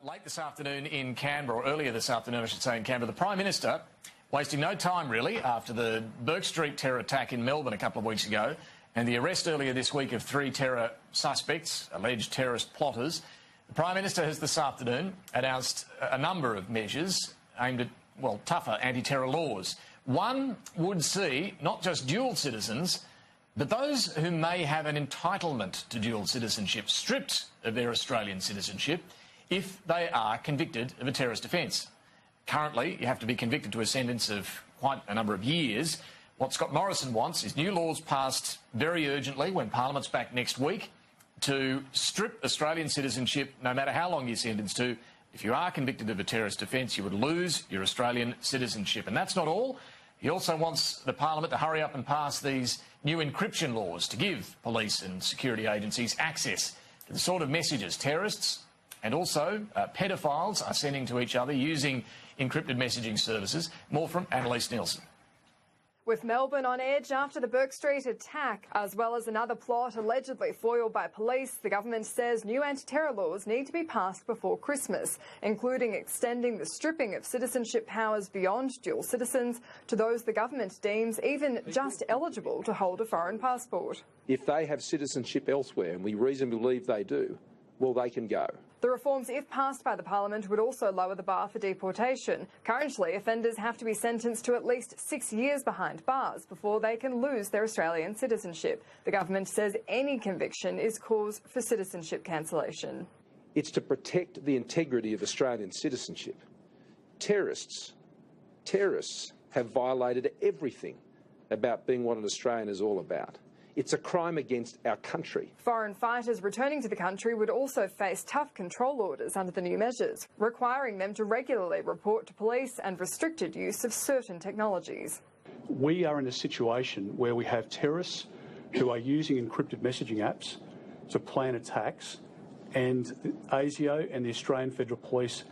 Late this afternoon in Canberra, or earlier this afternoon I should say in Canberra, the Prime Minister, wasting no time really after the Bourke Street terror attack in Melbourne a couple of weeks ago and the arrest earlier this week of 3 terror suspects, alleged terrorist plotters, the Prime Minister has this afternoon announced a number of measures aimed at, well, tougher anti-terror laws. One would see not just dual citizens, but those who may have an entitlement to dual citizenship stripped of their Australian citizenship if they are convicted of a terrorist offence. Currently, you have to be convicted to a sentence of quite a number of years. What Scott Morrison wants is new laws passed very urgently when Parliament's back next week to strip Australian citizenship, no matter how long you're sentenced to. If you are convicted of a terrorist offence, you would lose your Australian citizenship. And that's not all. He also wants the Parliament to hurry up and pass these new encryption laws to give police and security agencies access to the sort of messages terrorists and also pedophiles are sending to each other using encrypted messaging services. More from Annalise Nielsen. With Melbourne on edge after the Bourke Street attack, as well as another plot allegedly foiled by police, the government says new anti-terror laws need to be passed before Christmas, including extending the stripping of citizenship powers beyond dual citizens to those the government deems even just eligible to hold a foreign passport. If they have citizenship elsewhere, and we reasonably believe they do, well, they can go. The reforms, if passed by the Parliament, would also lower the bar for deportation. Currently, offenders have to be sentenced to at least 6 years behind bars before they can lose their Australian citizenship. The government says any conviction is cause for citizenship cancellation. It's to protect the integrity of Australian citizenship. Terrorists have violated everything about being what an Australian is all about. It's a crime against our country. Foreign fighters returning to the country would also face tough control orders under the new measures, requiring them to regularly report to police and restricted use of certain technologies. We are in a situation where we have terrorists who are using encrypted messaging apps to plan attacks, and ASIO and the Australian Federal Police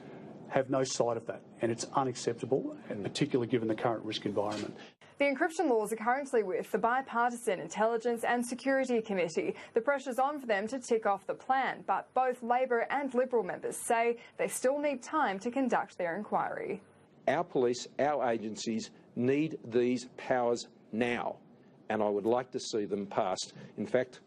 have no sight of that, and it's unacceptable, and particularly given the current risk environment. The encryption laws are currently with the Bipartisan Intelligence and Security Committee. The pressure's on for them to tick off the plan, but both Labor and Liberal members say they still need time to conduct their inquiry. Our police, our agencies need these powers now, and I would like to see them passed. In fact,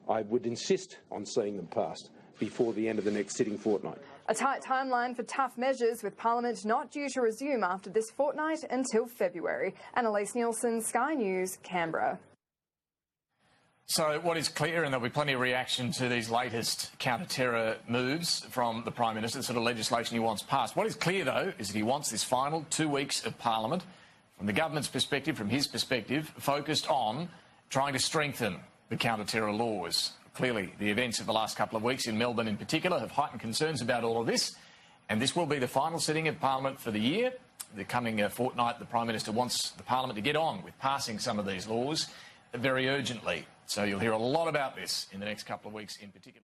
I would insist on seeing them passed before the end of the next sitting fortnight. A tight timeline for tough measures, with Parliament not due to resume after this fortnight until February. Annalise Nielsen, Sky News, Canberra. So what is clear, and there'll be plenty of reaction to these latest counter-terror moves from the Prime Minister, the sort of legislation he wants passed. What is clear, though, is that he wants this final 2 weeks of Parliament, from the government's perspective, from his perspective, focused on trying to strengthen the counter-terror laws. Clearly, the events of the last couple of weeks in Melbourne in particular have heightened concerns about all of this, and this will be the final sitting of Parliament for the year. The coming fortnight, the Prime Minister wants the Parliament to get on with passing some of these laws very urgently. So you'll hear a lot about this in the next couple of weeks in particular.